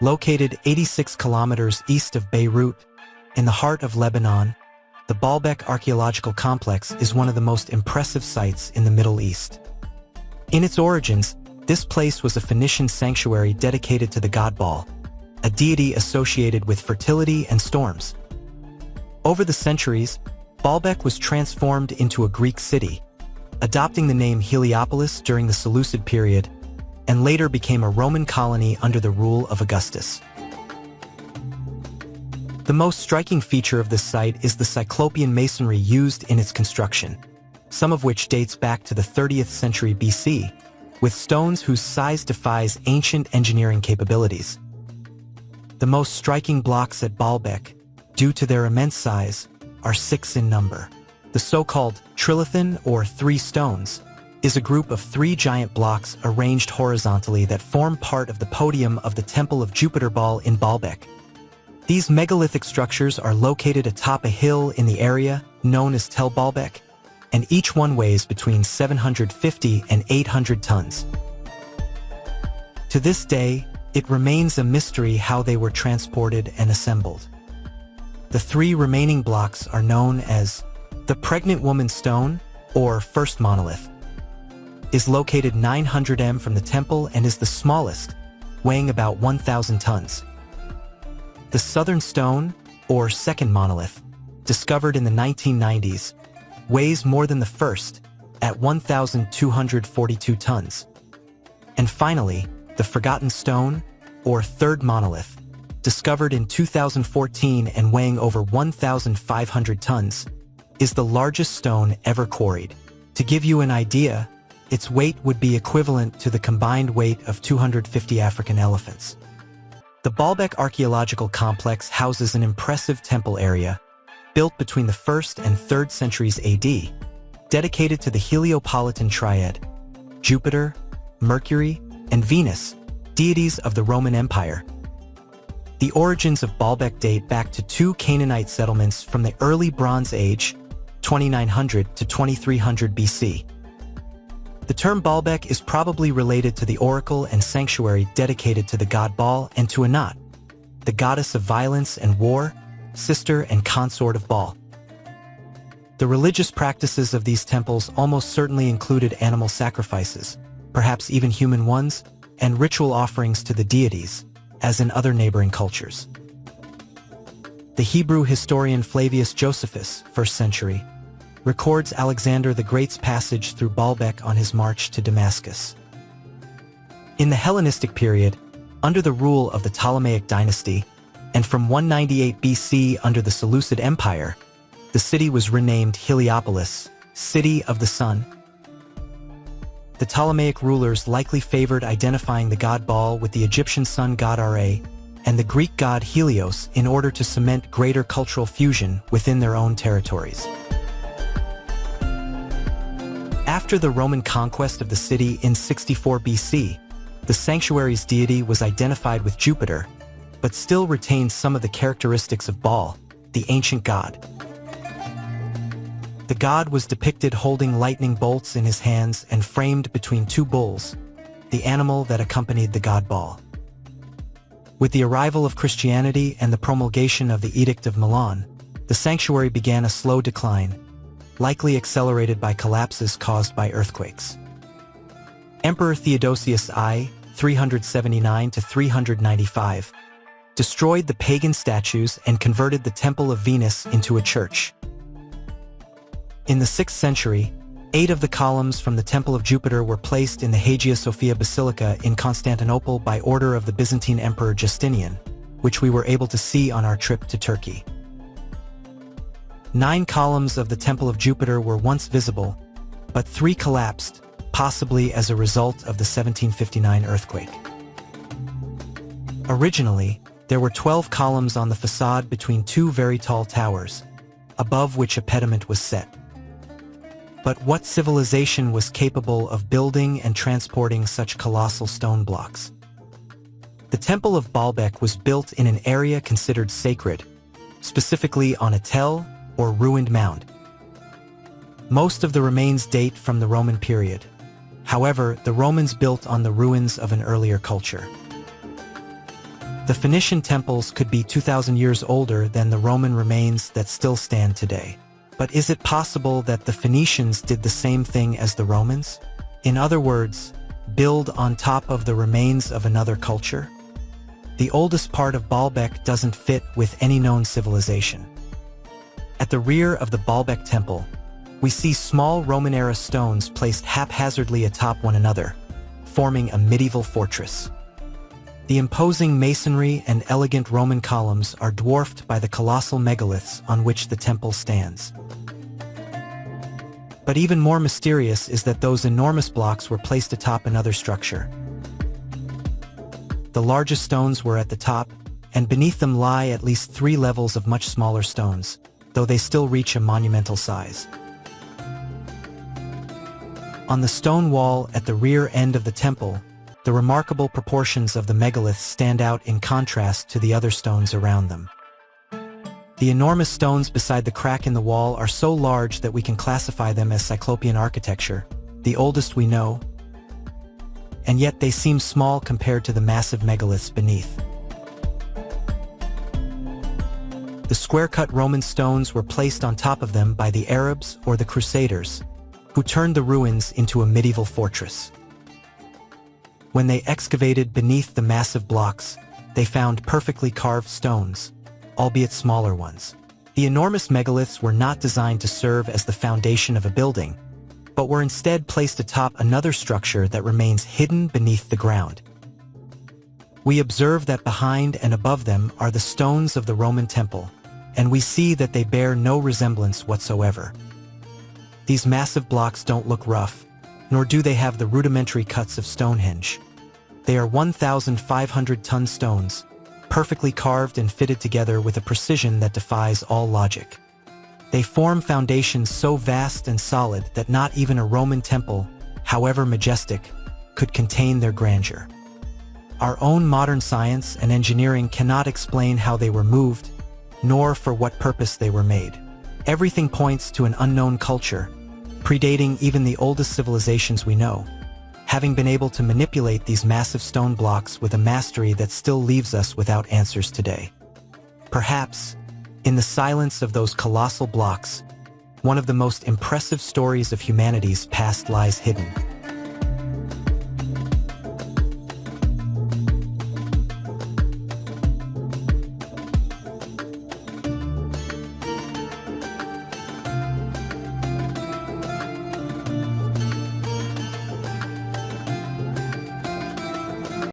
Located 86 kilometers east of Beirut, in the heart of Lebanon, the Baalbek archaeological complex is one of the most impressive sites in the Middle East. In its origins, this place was a Phoenician sanctuary dedicated to the god Baal, a deity associated with fertility and storms. Over the centuries, Baalbek was transformed into a Greek city, adopting the name Heliopolis during the Seleucid period, and later became a Roman colony under the rule of Augustus. The most striking feature of this site is the Cyclopean masonry used in its construction, some of which dates back to the 30th century BC, with stones whose size defies ancient engineering capabilities. The most striking blocks at Baalbek, due to their immense size, are 6 in number. The so-called trilithon, or three stones, is a group of 3 giant blocks arranged horizontally that form part of the podium of the Temple of Jupiter Baal in Baalbek. These megalithic structures are located atop a hill in the area known as Tel Baalbek, and each one weighs between 750 and 800 tons. To this day, it remains a mystery how they were transported and assembled. The 3 remaining blocks are known as the Pregnant Woman Stone, or First Monolith, is located 900 m from the temple and is the smallest, weighing about 1,000 tons. The Southern Stone, or Second Monolith, discovered in the 1990s, weighs more than the first, at 1,242 tons. And finally, the Forgotten Stone, or Third Monolith, discovered in 2014 and weighing over 1,500 tons, is the largest stone ever quarried. To give you an idea, its weight would be equivalent to the combined weight of 250 African elephants. The Baalbek archaeological complex houses an impressive temple area, built between the 1st and 3rd centuries AD, dedicated to the Heliopolitan triad, Jupiter, Mercury, and Venus, deities of the Roman Empire. The origins of Baalbek date back to 2 Canaanite settlements from the early Bronze Age, 2900 to 2300 BC. The term Baalbek is probably related to the oracle and sanctuary dedicated to the god Baal and to Anat, the goddess of violence and war, sister and consort of Baal. The religious practices of these temples almost certainly included animal sacrifices, perhaps even human ones, and ritual offerings to the deities, as in other neighboring cultures. The Hebrew historian Flavius Josephus, 1st century, records Alexander the Great's passage through Baalbek on his march to Damascus. In the Hellenistic period, under the rule of the Ptolemaic dynasty, and from 198 BC under the Seleucid Empire, the city was renamed Heliopolis, City of the Sun. The Ptolemaic rulers likely favored identifying the god Baal with the Egyptian sun god Ra and the Greek god Helios in order to cement greater cultural fusion within their own territories. After the Roman conquest of the city in 64 BC, the sanctuary's deity was identified with Jupiter, but still retained some of the characteristics of Baal, the ancient god. The god was depicted holding lightning bolts in his hands and framed between 2 bulls, the animal that accompanied the god Baal. With the arrival of Christianity and the promulgation of the Edict of Milan, the sanctuary began a slow decline, likely accelerated by collapses caused by earthquakes. Emperor Theodosius I, 379 to 395, destroyed the pagan statues and converted the Temple of Venus into a church. In the 6th century, 8 of the columns from the Temple of Jupiter were placed in the Hagia Sophia Basilica in Constantinople by order of the Byzantine Emperor Justinian, which we were able to see on our trip to Turkey. 9 columns of the Temple of Jupiter were once visible, but 3 collapsed, possibly as a result of the 1759 earthquake. Originally, there were 12 columns on the facade between 2 very tall towers, above which a pediment was set. But what civilization was capable of building and transporting such colossal stone blocks? The Temple of Baalbek was built in an area considered sacred, specifically on a tell or ruined mound. Most of the remains date from the Roman period. However, the Romans built on the ruins of an earlier culture. The Phoenician temples could be 2,000 years older than the Roman remains that still stand today. But is it possible that the Phoenicians did the same thing as the Romans? In other words, build on top of the remains of another culture? The oldest part of Baalbek doesn't fit with any known civilization. At the rear of the Baalbek temple, we see small Roman-era stones placed haphazardly atop one another, forming a medieval fortress. The imposing masonry and elegant Roman columns are dwarfed by the colossal megaliths on which the temple stands. But even more mysterious is that those enormous blocks were placed atop another structure. The largest stones were at the top, and beneath them lie at least 3 levels of much smaller stones, though they still reach a monumental size. On the stone wall at the rear end of the temple, the remarkable proportions of the megaliths stand out in contrast to the other stones around them. The enormous stones beside the crack in the wall are so large that we can classify them as Cyclopean architecture, the oldest we know, and yet they seem small compared to the massive megaliths beneath. The square-cut Roman stones were placed on top of them by the Arabs or the Crusaders, who turned the ruins into a medieval fortress. When they excavated beneath the massive blocks, they found perfectly carved stones, albeit smaller ones. The enormous megaliths were not designed to serve as the foundation of a building, but were instead placed atop another structure that remains hidden beneath the ground. We observe that behind and above them are the stones of the Roman temple, and we see that they bear no resemblance whatsoever. These massive blocks don't look rough, nor do they have the rudimentary cuts of Stonehenge. They are 1,500-ton stones, perfectly carved and fitted together with a precision that defies all logic. They form foundations so vast and solid that not even a Roman temple, however majestic, could contain their grandeur. Our own modern science and engineering cannot explain how they were moved, nor for what purpose they were made. Everything points to an unknown culture, predating even the oldest civilizations we know, having been able to manipulate these massive stone blocks with a mastery that still leaves us without answers today. Perhaps, in the silence of those colossal blocks, one of the most impressive stories of humanity's past lies hidden.